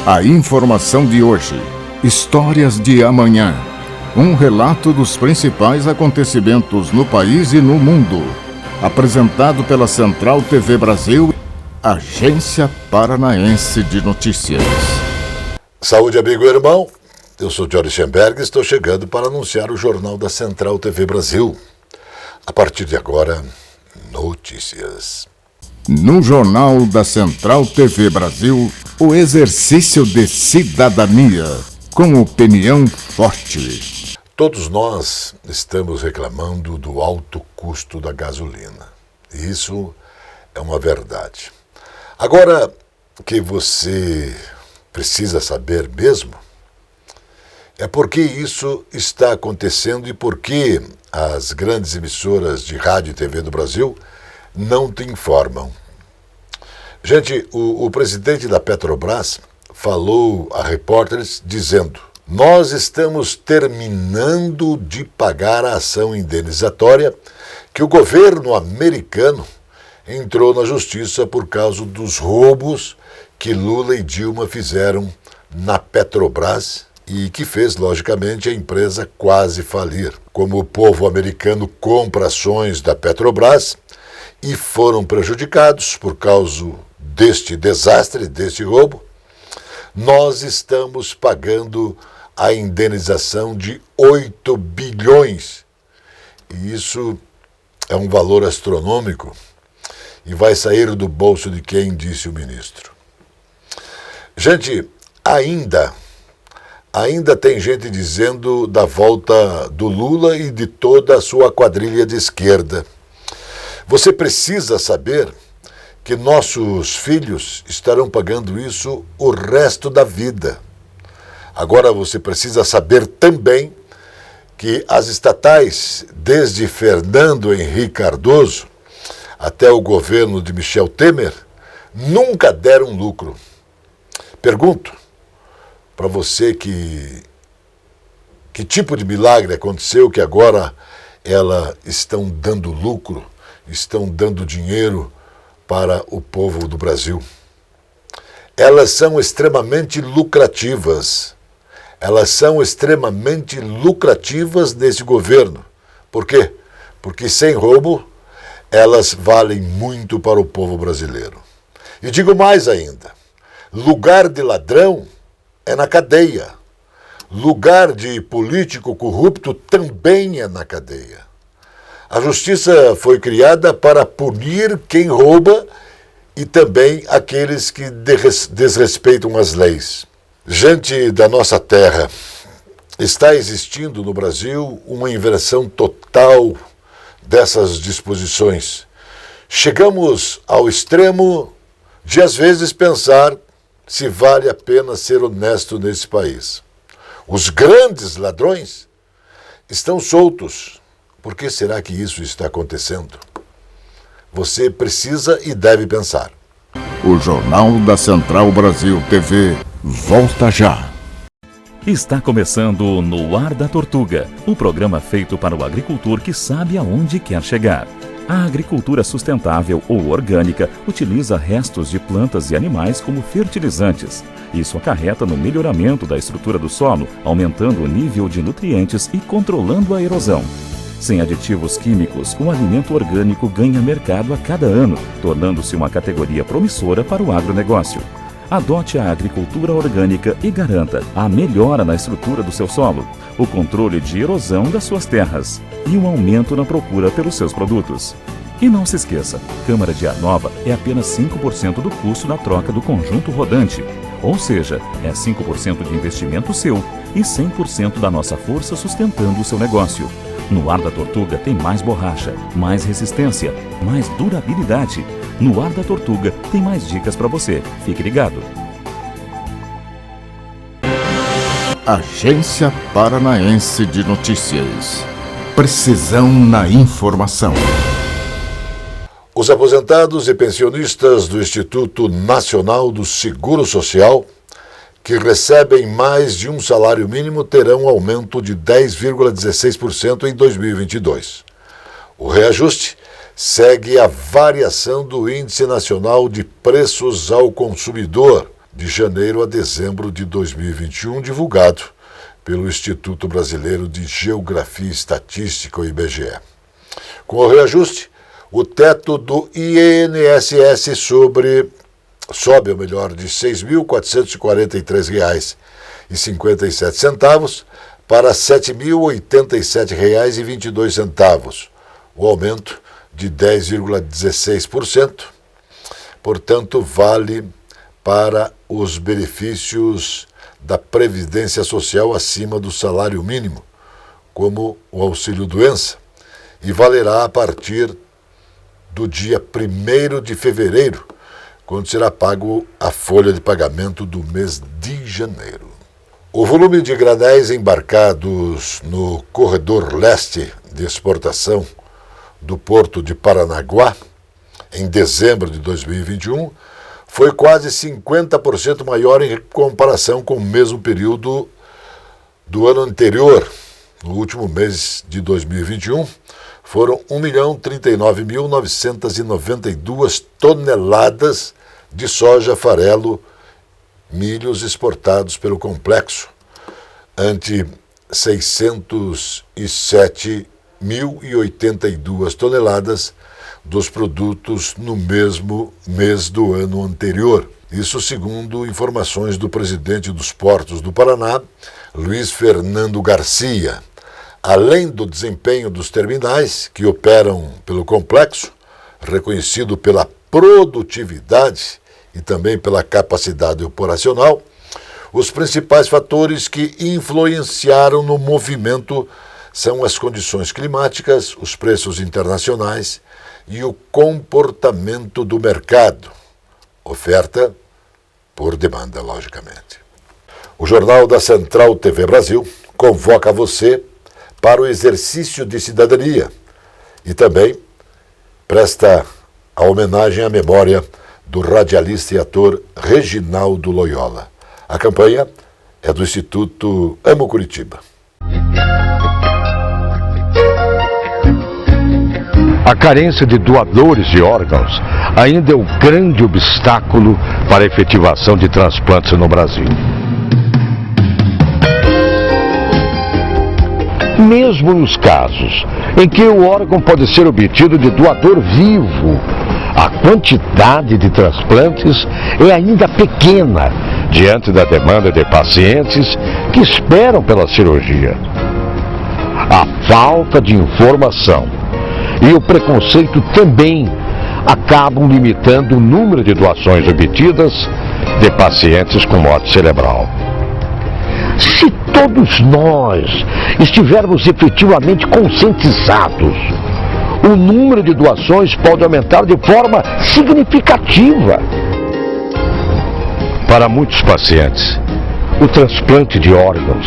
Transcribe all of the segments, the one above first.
A informação de hoje, histórias de amanhã. Um relato dos principais acontecimentos no país e no mundo. Apresentado pela Central TV Brasil, Agência Paranaense de Notícias. Saúde, amigo e irmão. Eu sou Jory Schemberg e estou chegando para anunciar o Jornal da Central TV Brasil. A partir de agora, notícias. No Jornal da Central TV Brasil, o exercício de cidadania, com opinião forte. Todos nós estamos reclamando do alto custo da gasolina. Isso é uma verdade. Agora, o que você precisa saber mesmo é por que isso está acontecendo e por que as grandes emissoras de rádio e TV do Brasil não te informam. Gente, o presidente da Petrobras falou a repórteres dizendo: nós estamos terminando de pagar a ação indenizatória que o governo americano entrou na justiça por causa dos roubos que Lula e Dilma fizeram na Petrobras e que fez, logicamente, a empresa quase falir. Como o povo americano compra ações da Petrobras e foram prejudicados por causa deste desastre, deste roubo, nós estamos pagando a indenização de 8 bilhões. E isso é um valor astronômico e vai sair do bolso de quem, disse o ministro. Gente, ainda tem gente dizendo da volta do Lula e de toda a sua quadrilha de esquerda. Você precisa saber que nossos filhos estarão pagando isso o resto da vida. Agora você precisa saber também que as estatais, desde Fernando Henrique Cardoso até o governo de Michel Temer, nunca deram lucro. Pergunto para você que tipo de milagre aconteceu que agora elas estão dando lucro, estão dando dinheiro para o povo do Brasil. Elas são extremamente lucrativas. Elas são extremamente lucrativas nesse governo. Por quê? Porque sem roubo, elas valem muito para o povo brasileiro. E digo mais ainda, lugar de ladrão é na cadeia. Lugar de político corrupto também é na cadeia. A justiça foi criada para punir quem rouba e também aqueles que desrespeitam as leis. Gente da nossa terra, está existindo no Brasil uma inversão total dessas disposições. Chegamos ao extremo de, às vezes, pensar se vale a pena ser honesto nesse país. Os grandes ladrões estão soltos. Por que será que isso está acontecendo? Você precisa e deve pensar. O Jornal da Central Brasil TV volta já. Está começando No Ar da Tortuga, o programa feito para o agricultor que sabe aonde quer chegar. A agricultura sustentável ou orgânica utiliza restos de plantas e animais como fertilizantes. Isso acarreta no melhoramento da estrutura do solo, aumentando o nível de nutrientes e controlando a erosão. Sem aditivos químicos, o alimento orgânico ganha mercado a cada ano, tornando-se uma categoria promissora para o agronegócio. Adote a agricultura orgânica e garanta a melhora na estrutura do seu solo, o controle de erosão das suas terras e um aumento na procura pelos seus produtos. E não se esqueça, câmara de ar nova é apenas 5% do custo da troca do conjunto rodante, ou seja, é 5% de investimento seu e 100% da nossa força sustentando o seu negócio. No Ar da Tortuga tem mais borracha, mais resistência, mais durabilidade. No Ar da Tortuga tem mais dicas para você. Fique ligado. Agência Paranaense de Notícias. Precisão na informação. Os aposentados e pensionistas do Instituto Nacional do Seguro Social, que recebem mais de um salário mínimo, terão aumento de 10,16% em 2022. O reajuste segue a variação do Índice Nacional de Preços ao Consumidor, de janeiro a dezembro de 2021, divulgado pelo Instituto Brasileiro de Geografia e Estatística, o IBGE. Com o reajuste, o teto do INSS sobe de R$ 6.443,57 para R$ 7.087,22, o aumento de 10,16%, portanto, vale para os benefícios da Previdência Social acima do salário mínimo, como o auxílio-doença, e valerá a partir do dia 1º de fevereiro, quando será pago a folha de pagamento do mês de janeiro. O volume de granéis embarcados no corredor leste de exportação do Porto de Paranaguá, em dezembro de 2021, foi quase 50% maior em comparação com o mesmo período do ano anterior. No último mês de 2021, foram 1.039.992 toneladas de soja, farelo, milhos exportados pelo complexo, ante 607.082 toneladas dos produtos no mesmo mês do ano anterior. Isso segundo informações do presidente dos Portos do Paraná, Luiz Fernando Garcia. Além do desempenho dos terminais que operam pelo complexo, reconhecido pela produtividade e também pela capacidade operacional, os principais fatores que influenciaram no movimento são as condições climáticas, os preços internacionais e o comportamento do mercado. Oferta por demanda, logicamente. O Jornal da Central TV Brasil convoca você para o exercício de cidadania e também presta a homenagem à memória do radialista e ator Reginaldo Loyola. A campanha é do Instituto Amo Curitiba. A carência de doadores de órgãos ainda é o grande obstáculo para a efetivação de transplantes no Brasil. Mesmo nos casos em que o órgão pode ser obtido de doador vivo, a quantidade de transplantes é ainda pequena diante da demanda de pacientes que esperam pela cirurgia. A falta de informação e o preconceito também acabam limitando o número de doações obtidas de pacientes com morte cerebral. Se todos nós estivermos efetivamente conscientizados, o número de doações pode aumentar de forma significativa. Para muitos pacientes, o transplante de órgãos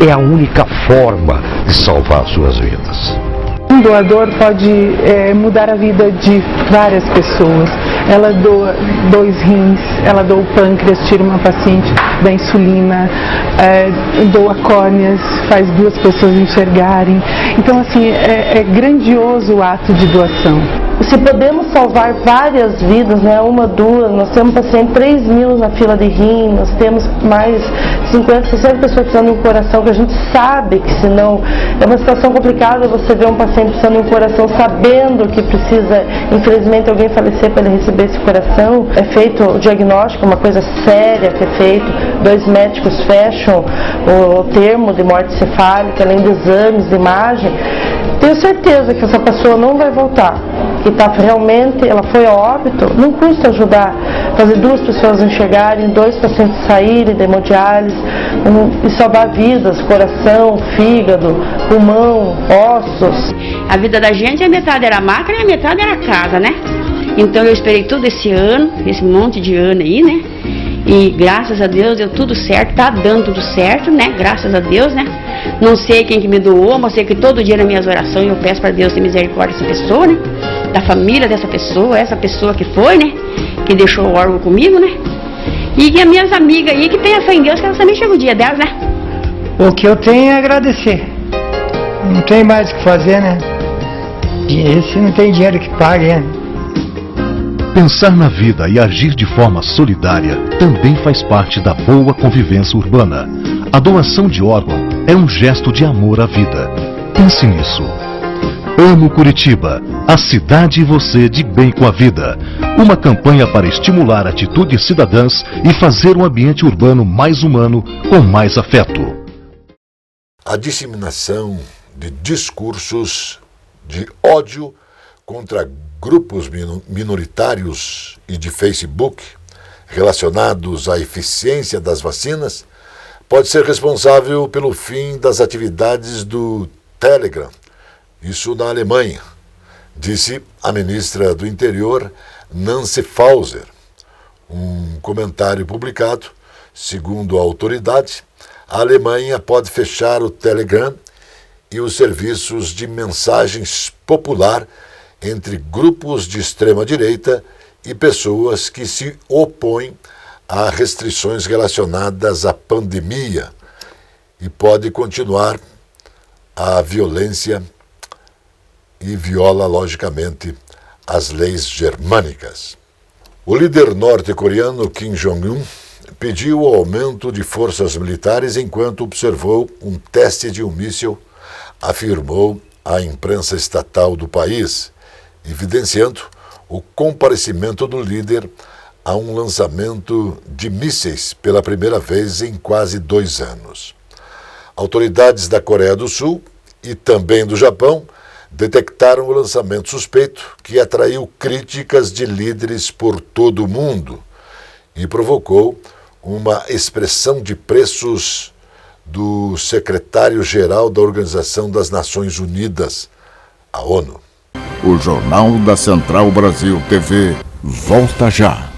é a única forma de salvar suas vidas. Um doador pode mudar a vida de várias pessoas. Ela doa 2 rins, ela doa o pâncreas, tira uma paciente da insulina, doa córneas, faz 2 pessoas enxergarem. Então, assim, é grandioso o ato de doação. Se podemos salvar várias vidas, né, 1, 2, nós temos paciente 3.000 na fila de rim, nós temos mais 50, 60 pessoas precisando de um coração, que a gente sabe que senão é uma situação complicada você ver um paciente precisando de um coração sabendo que precisa, infelizmente, alguém falecer para ele receber esse coração. É feito o diagnóstico, uma coisa séria que é feito, 2 médicos fecham o termo de morte cefálica, além de exames de imagem. Tenho certeza que essa pessoa não vai voltar, que realmente, ela foi a óbito. Não custa ajudar, fazer 2 pessoas enxergarem, 2 pacientes saírem da hemodiálise e salvar vidas, coração, fígado, pulmão, ossos. A vida da gente, a metade era máquina e a metade era casa, né? Então eu esperei todo esse ano, esse monte de ano aí, né? E graças a Deus deu tudo certo, tá dando tudo certo, né? Graças a Deus, né? Não sei quem que me doou, mas sei que todo dia nas minhas orações eu peço para Deus ter misericórdia dessa pessoa, né? Da família dessa pessoa, essa pessoa que foi, né? Que deixou o órgão comigo, né? E que as minhas amigas aí que tem a fé em Deus, que elas também chegam o dia delas, né? O que eu tenho é agradecer. Não tem mais o que fazer, né? Esse não tem dinheiro que pague, né? Pensar na vida e agir de forma solidária também faz parte da boa convivência urbana. A doação de órgão é um gesto de amor à vida. Pense nisso. Amo Curitiba, a cidade e você de bem com a vida. Uma campanha para estimular atitudes cidadãs e fazer um ambiente urbano mais humano, com mais afeto. A disseminação de discursos de ódio contra grupos minoritários e de Facebook relacionados à eficiência das vacinas pode ser responsável pelo fim das atividades do Telegram, isso na Alemanha, disse a ministra do Interior, Nancy Faeser. Um comentário publicado, segundo a autoridade, a Alemanha pode fechar o Telegram e os serviços de mensagens popular entre grupos de extrema-direita e pessoas que se opõem a restrições relacionadas à pandemia, e pode continuar a violência e viola, logicamente, as leis germânicas. O líder norte-coreano Kim Jong-un pediu o aumento de forças militares enquanto observou um teste de um míssil, afirmou a imprensa estatal do país, evidenciando o comparecimento do líder a um lançamento de mísseis pela primeira vez em quase 2 anos. Autoridades da Coreia do Sul e também do Japão detectaram o lançamento suspeito que atraiu críticas de líderes por todo o mundo e provocou uma expressão de preços do secretário-geral da Organização das Nações Unidas, a ONU. O Jornal da Central Brasil TV volta já.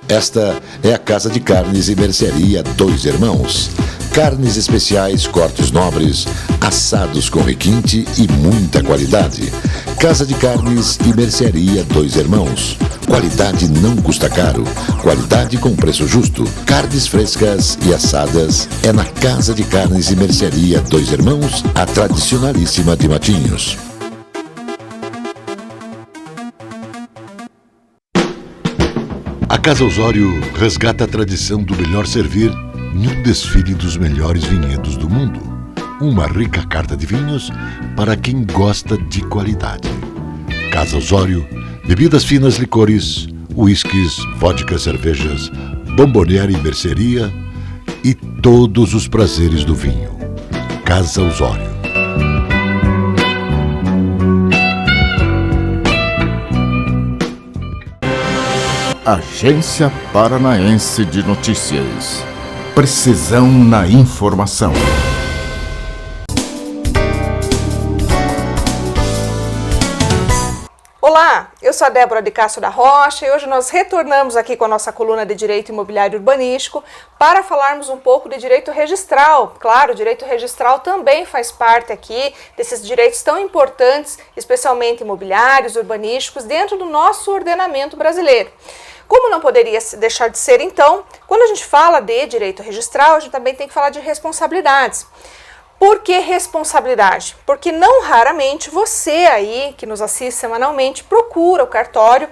Esta é a Casa de Carnes e Mercearia Dois Irmãos. Carnes especiais, cortes nobres, assados com requinte e muita qualidade. Casa de Carnes e Mercearia Dois Irmãos. Qualidade não custa caro. Qualidade com preço justo. Carnes frescas e assadas é na Casa de Carnes e Mercearia Dois Irmãos, a tradicionalíssima de Matinhos. A Casa Osório resgata a tradição do melhor servir num desfile dos melhores vinhedos do mundo. Uma rica carta de vinhos para quem gosta de qualidade. Casa Osório, bebidas finas, licores, uísques, vodka, cervejas, bomboniere e mercearia e todos os prazeres do vinho. Casa Osório. Agência Paranaense de Notícias. Precisão na informação. Olá, eu sou a Débora de Castro da Rocha e hoje nós retornamos aqui com a nossa coluna de Direito Imobiliário Urbanístico para falarmos um pouco de direito registral. Claro, o direito registral também faz parte aqui desses direitos tão importantes, especialmente imobiliários, urbanísticos, dentro do nosso ordenamento brasileiro. Como não poderia deixar de ser, então, quando a gente fala de direito registral, a gente também tem que falar de responsabilidades. Por que responsabilidade? Porque não raramente você aí, que nos assiste semanalmente, procura o cartório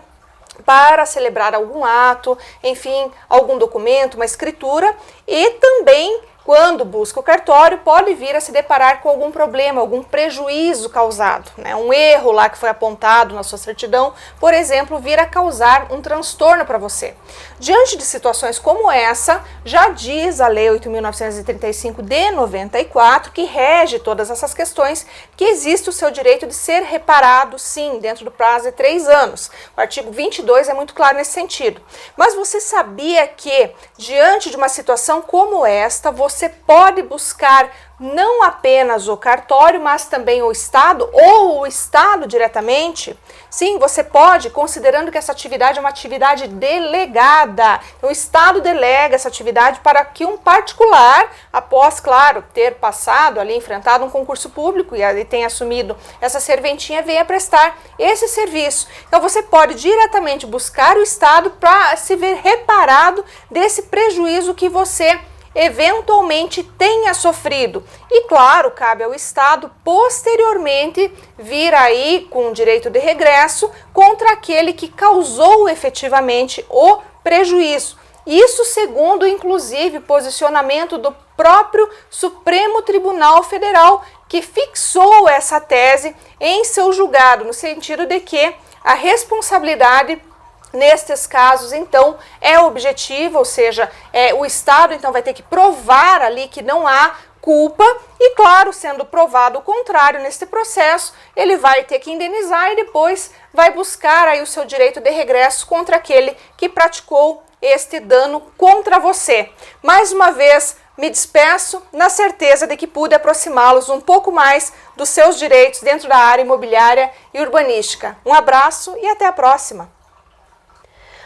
para celebrar algum ato, enfim, algum documento, uma escritura, e também, quando busca o cartório, pode vir a se deparar com algum problema, algum prejuízo causado, né? Um erro lá que foi apontado na sua certidão, por exemplo, vir a causar um transtorno para você. Diante de situações como essa, já diz a Lei 8.935 de 94, que rege todas essas questões, que existe o seu direito de ser reparado, sim, dentro do prazo de 3 anos. O artigo 22 é muito claro nesse sentido. Mas você sabia que, diante de uma situação como esta, você pode buscar não apenas o cartório, mas também o Estado, ou o Estado diretamente? Sim, você pode, considerando que essa atividade é uma atividade delegada. Então, o Estado delega essa atividade para que um particular, após, claro, ter passado ali, enfrentado um concurso público e ali tenha assumido essa serventia, venha prestar esse serviço. Então, você pode diretamente buscar o Estado para se ver reparado desse prejuízo que você eventualmente tenha sofrido. E claro, cabe ao Estado posteriormente vir aí com direito de regresso contra aquele que causou efetivamente o prejuízo. Isso segundo, inclusive, posicionamento do próprio Supremo Tribunal Federal, que fixou essa tese em seu julgado, no sentido de que a responsabilidade nestes casos, então, é objetiva, ou seja, o Estado então vai ter que provar ali que não há culpa e, claro, sendo provado o contrário neste processo, ele vai ter que indenizar e depois vai buscar aí o seu direito de regresso contra aquele que praticou este dano contra você. Mais uma vez, me despeço na certeza de que pude aproximá-los um pouco mais dos seus direitos dentro da área imobiliária e urbanística. Um abraço e até a próxima!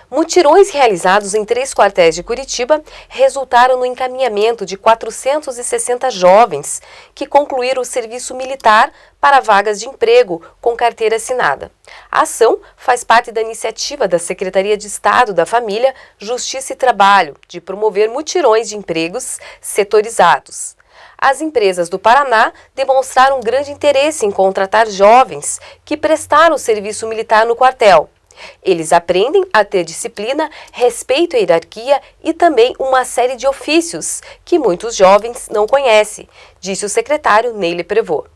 Mutirões realizados em 3 quartéis de Curitiba resultaram no encaminhamento de 460 jovens que concluíram o serviço militar para vagas de emprego com carteira assinada. A ação faz parte da iniciativa da Secretaria de Estado da Família, Justiça e Trabalho de promover mutirões de empregos setorizados. As empresas do Paraná demonstraram grande interesse em contratar jovens que prestaram serviço militar no quartel. Eles aprendem a ter disciplina, respeito à hierarquia e também uma série de ofícios que muitos jovens não conhecem, disse o secretário Neile Prevot.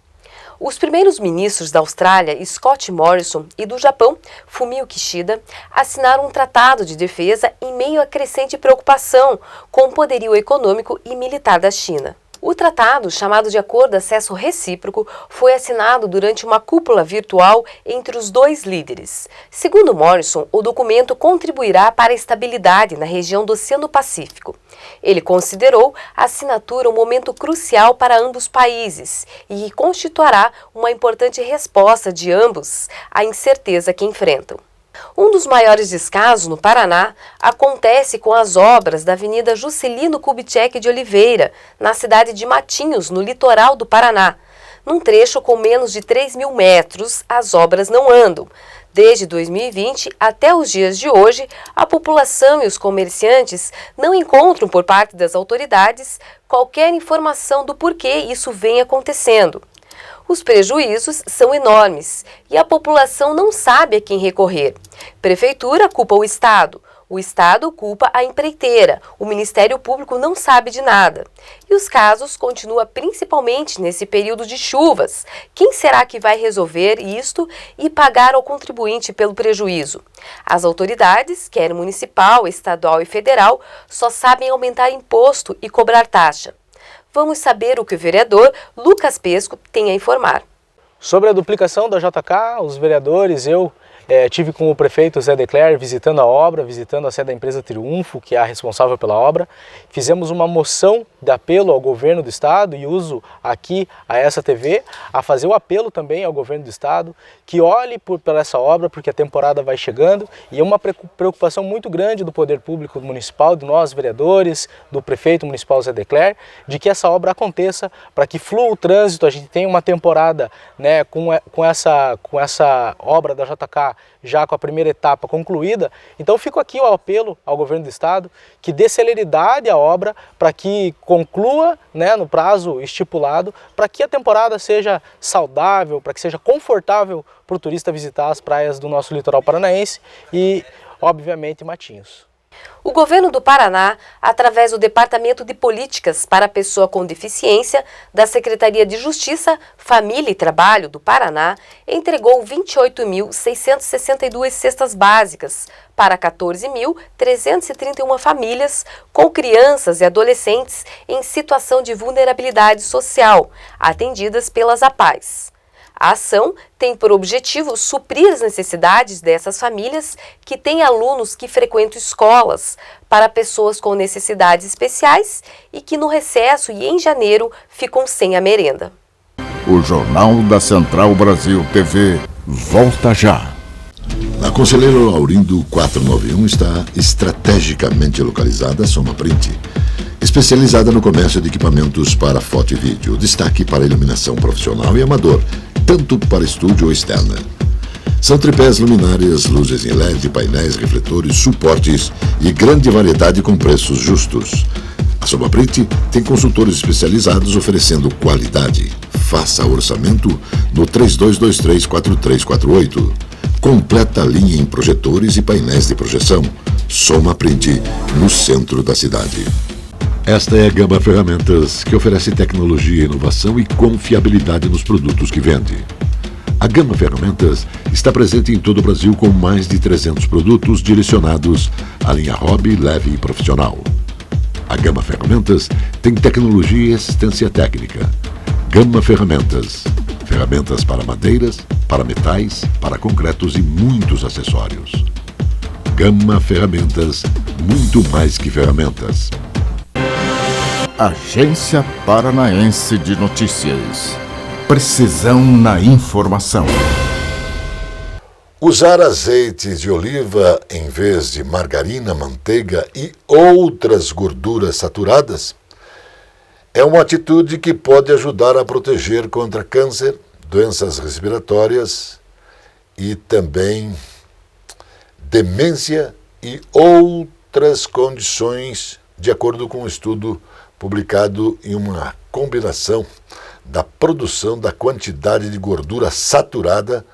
Os primeiros ministros da Austrália, Scott Morrison, e do Japão, Fumio Kishida, assinaram um tratado de defesa em meio à crescente preocupação com o poderio econômico e militar da China. O tratado, chamado de Acordo de Acesso Recíproco, foi assinado durante uma cúpula virtual entre os 2 líderes. Segundo Morrison, o documento contribuirá para a estabilidade na região do Oceano Pacífico. Ele considerou a assinatura um momento crucial para ambos países e constituirá uma importante resposta de ambos à incerteza que enfrentam. Um dos maiores descasos no Paraná acontece com as obras da Avenida Juscelino Kubitschek de Oliveira, na cidade de Matinhos, no litoral do Paraná. Num trecho com menos de 3.000 metros, as obras não andam. Desde 2020 até os dias de hoje, a população e os comerciantes não encontram por parte das autoridades qualquer informação do porquê isso vem acontecendo. Os prejuízos são enormes e a população não sabe a quem recorrer. Prefeitura culpa o Estado culpa a empreiteira, o Ministério Público não sabe de nada. E os casos continuam principalmente nesse período de chuvas. Quem será que vai resolver isto e pagar ao contribuinte pelo prejuízo? As autoridades, quer municipal, estadual e federal, só sabem aumentar imposto e cobrar taxa. Vamos saber o que o vereador Lucas Pesco tem a informar. Sobre a duplicação da JK, os vereadores, eu tive com o prefeito Zé Decler visitando a obra, visitando a sede da empresa Triunfo, que é a responsável pela obra. Fizemos uma moção de apelo ao governo do estado e uso aqui a essa TV a fazer o apelo também ao governo do estado que olhe por essa obra, porque a temporada vai chegando e é uma preocupação muito grande do poder público municipal, de nós vereadores, do prefeito municipal Zé Decler, de que essa obra aconteça para que flua o trânsito, a gente tenha uma temporada, né, com essa obra da JK já com a primeira etapa concluída. Então fico aqui o apelo ao governo do estado que dê celeridade à obra para que conclua, né, no prazo estipulado, para que a temporada seja saudável, para que seja confortável para o turista visitar as praias do nosso litoral paranaense e, obviamente, Matinhos. O governo do Paraná, através do Departamento de Políticas para a Pessoa com Deficiência da Secretaria de Justiça, Família e Trabalho do Paraná, entregou 28.662 cestas básicas para 14.331 famílias com crianças e adolescentes em situação de vulnerabilidade social, atendidas pelas APAES. A ação tem por objetivo suprir as necessidades dessas famílias que têm alunos que frequentam escolas para pessoas com necessidades especiais e que no recesso e em janeiro ficam sem a merenda. O Jornal da Central Brasil TV volta já. A Conselheiro Laurindo 491 está estrategicamente localizada a Soma Print, especializada no comércio de equipamentos para foto e vídeo, destaque para iluminação profissional e amador, tanto para estúdio ou externa. São tripés, luminárias, luzes em LED, painéis, refletores, suportes e grande variedade com preços justos. A Somaprint tem consultores especializados oferecendo qualidade. Faça orçamento no 3223-4348. Completa linha em projetores e painéis de projeção. Somaprint, no centro da cidade. Esta é a Gama Ferramentas, que oferece tecnologia, inovação e confiabilidade nos produtos que vende. A Gama Ferramentas está presente em todo o Brasil com mais de 300 produtos direcionados à linha hobby, leve e profissional. A Gama Ferramentas tem tecnologia e assistência técnica. Gama Ferramentas. Ferramentas para madeiras, para metais, para concretos e muitos acessórios. Gama Ferramentas, muito mais que ferramentas. Agência Paranaense de Notícias. Precisão na informação. Usar azeite de oliva em vez de margarina, manteiga e outras gorduras saturadas é uma atitude que pode ajudar a proteger contra câncer, doenças respiratórias e também demência e outras condições, de acordo com um estudo publicado em uma combinação da produção da quantidade de gordura saturada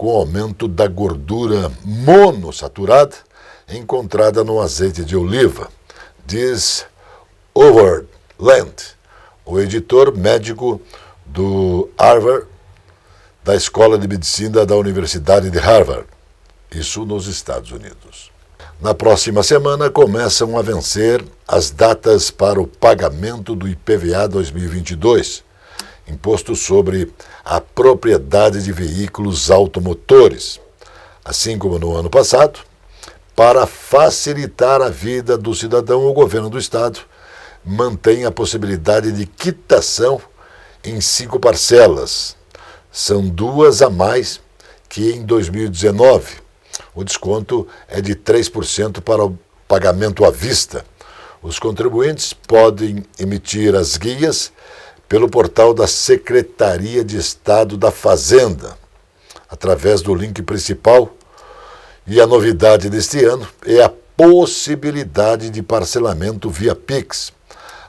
com o aumento da gordura monossaturada encontrada no azeite de oliva, diz Howard Land, o editor médico do Harvard, da Escola de Medicina da Universidade de Harvard, isso nos Estados Unidos. Na próxima semana começam a vencer as datas para o pagamento do IPVA 2022, imposto sobre a propriedade de veículos automotores. Assim como no ano passado, para facilitar a vida do cidadão, o governo do estado mantém a possibilidade de quitação em 5 parcelas. São 2 a mais que em 2019. O desconto é de 3% para o pagamento à vista. Os contribuintes podem emitir as guias pelo portal da Secretaria de Estado da Fazenda, através do link principal. E a novidade deste ano é a possibilidade de parcelamento via Pix.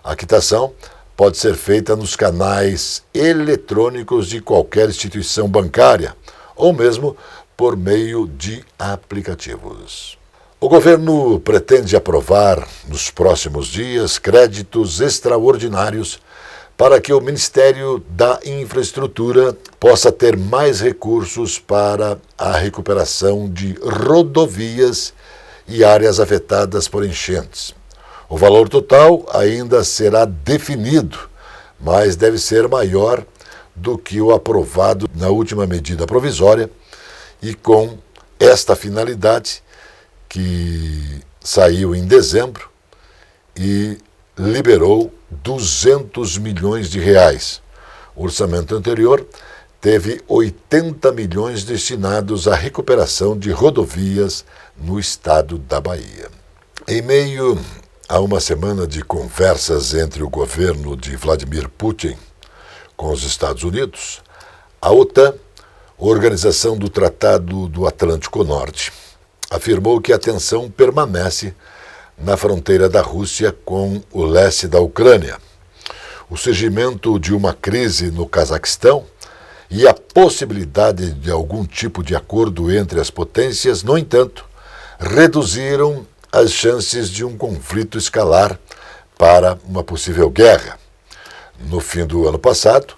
A quitação pode ser feita nos canais eletrônicos de qualquer instituição bancária, ou mesmo por meio de aplicativos. O governo pretende aprovar nos próximos dias créditos extraordinários para que o Ministério da Infraestrutura possa ter mais recursos para a recuperação de rodovias e áreas afetadas por enchentes. O valor total ainda será definido, mas deve ser maior do que o aprovado na última medida provisória, e com esta finalidade, que saiu em dezembro e liberou 200 milhões de reais. O orçamento anterior teve 80 milhões destinados à recuperação de rodovias no estado da Bahia. Em meio a uma semana de conversas entre o governo de Vladimir Putin com os Estados Unidos, a OTAN, Organização do Tratado do Atlântico Norte, afirmou que a tensão permanece na fronteira da Rússia com o leste da Ucrânia. O surgimento de uma crise no Cazaquistão e a possibilidade de algum tipo de acordo entre as potências, no entanto, reduziram as chances de um conflito escalar para uma possível guerra. No fim do ano passado,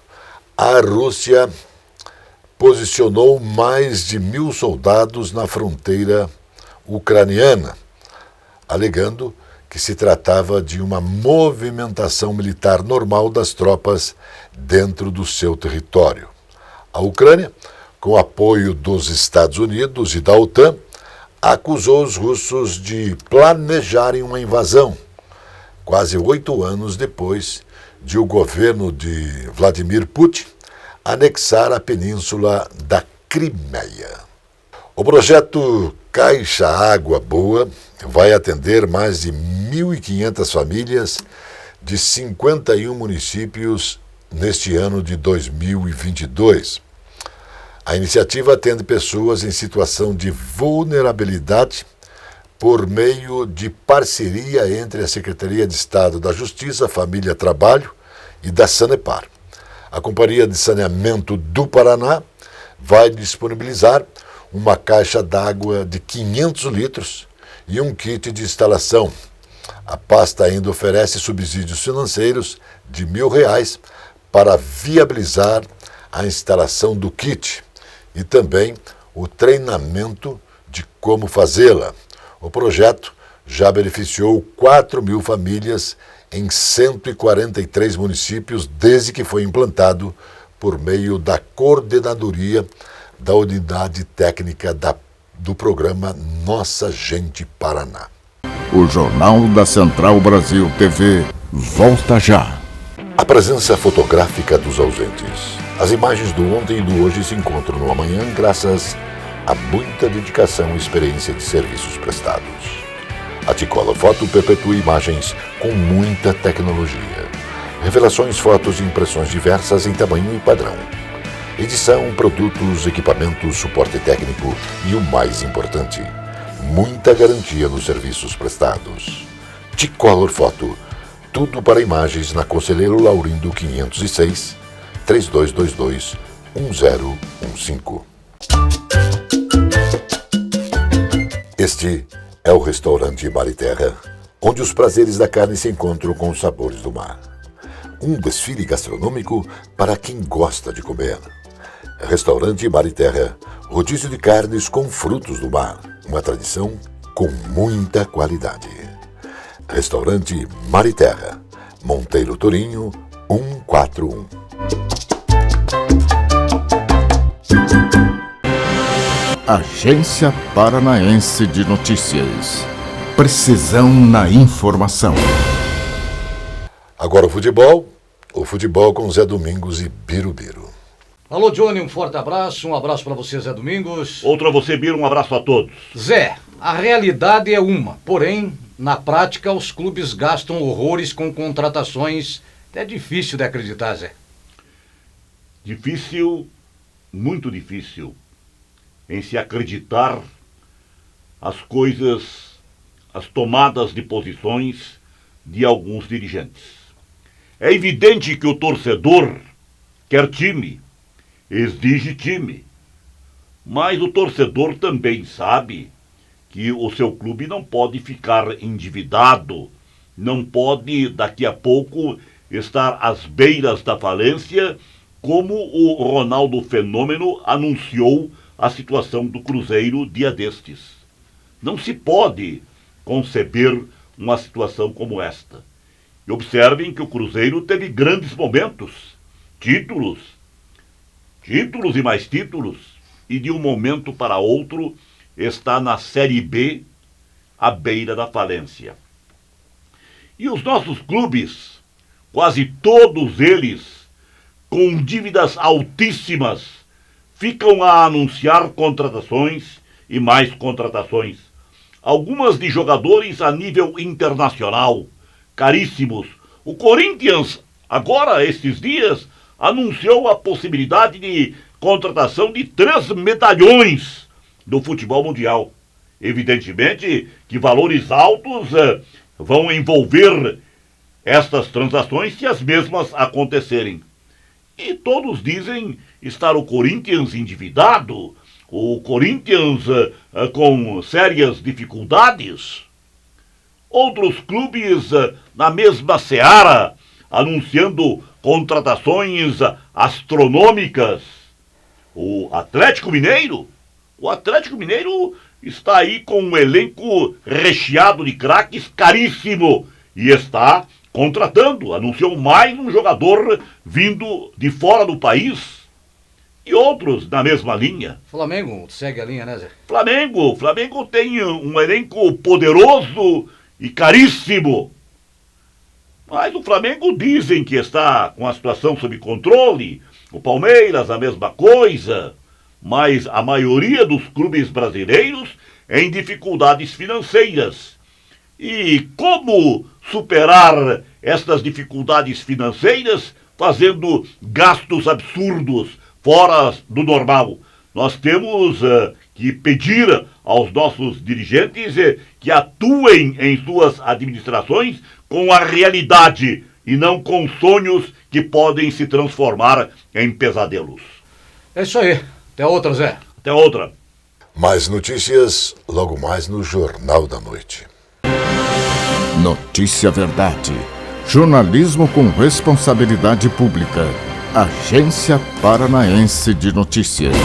a Rússia posicionou mais de 1.000 soldados na fronteira ucraniana, alegando que se tratava de uma movimentação militar normal das tropas dentro do seu território. A Ucrânia, com apoio dos Estados Unidos e da OTAN, acusou os russos de planejarem uma invasão, quase 8 anos depois de o governo de Vladimir Putin anexar a península da Crimeia. O projeto Caixa Água Boa vai atender mais de 1.500 famílias de 51 municípios neste ano de 2022. A iniciativa atende pessoas em situação de vulnerabilidade por meio de parceria entre a Secretaria de Estado da Justiça, Família, Trabalho e da Sanepar. A Companhia de Saneamento do Paraná vai disponibilizar uma caixa d'água de 500 litros e um kit de instalação. A pasta ainda oferece subsídios financeiros de R$1.000 para viabilizar a instalação do kit e também o treinamento de como fazê-la. O projeto já beneficiou 4.000 famílias em 143 municípios desde que foi implantado por meio da coordenadoria da Unidade Técnica do programa Nossa Gente Paraná. O Jornal da Central Brasil TV volta já. A presença fotográfica dos ausentes. As imagens do ontem e do hoje se encontram no amanhã graças a muita dedicação e experiência de serviços prestados. A T-Color Foto perpetua imagens com muita tecnologia. Revelações, fotos e impressões diversas em tamanho e padrão. Edição, produtos, equipamentos, suporte técnico e o mais importante, muita garantia nos serviços prestados. T-Color Foto, tudo para imagens na Conselheiro Laurindo 506, 3222-1015. Este é o restaurante Mar e Terra, onde os prazeres da carne se encontram com os sabores do mar. Um desfile gastronômico para quem gosta de comer. Restaurante Mar e Terra, rodízio de carnes com frutos do mar, uma tradição com muita qualidade. Restaurante Mar e Terra, Monteiro Torinho, 141. Agência Paranaense de Notícias. Precisão na informação. Agora o futebol com Zé Domingos e Birubiru. Alô, Johnny, um forte abraço para você, Zé Domingos. Outro a você, Biro, um abraço a todos. Zé, a realidade é uma, porém, na prática, os clubes gastam horrores com contratações. É difícil de acreditar, Zé. Difícil, muito difícil, em se acreditar as coisas, as tomadas de posições de alguns dirigentes. É evidente que o torcedor quer time, exige time, mas o torcedor também sabe que o seu clube não pode ficar endividado, não pode daqui a pouco estar às beiras da falência, como o Ronaldo Fenômeno anunciou a situação do Cruzeiro dia destes. Não se pode conceber uma situação como esta. E observem que o Cruzeiro teve grandes momentos, títulos e mais títulos, e de um momento para outro está na Série B, à beira da falência. E os nossos clubes, quase todos eles, com dívidas altíssimas, ficam a anunciar contratações e mais contratações. Algumas de jogadores a nível internacional, caríssimos. O Corinthians, agora, estes dias, anunciou a possibilidade de contratação de 3 medalhões do futebol mundial. Evidentemente que valores altos vão envolver estas transações se as mesmas acontecerem. E todos dizem estar o Corinthians endividado, o Corinthians com sérias dificuldades. Outros clubes na mesma seara, anunciando contratações astronômicas. O Atlético Mineiro está aí com um elenco recheado de craques caríssimo e está contratando, anunciou mais um jogador vindo de fora do país. E outros na mesma linha. Flamengo segue a linha, né, Zé? Flamengo tem um elenco poderoso e caríssimo. Mas o Flamengo dizem que está com a situação sob controle. O Palmeiras, a mesma coisa. Mas a maioria dos clubes brasileiros em dificuldades financeiras. E como superar estas dificuldades financeiras fazendo gastos absurdos, fora do normal? Nós temos que pedir aos nossos dirigentes que atuem em suas administrações com a realidade e não com sonhos que podem se transformar em pesadelos. É isso aí. Até outra, Zé. Até outra. Mais notícias logo mais no Jornal da Noite. Notícia Verdade. Jornalismo com responsabilidade pública. Agência Paranaense de Notícias.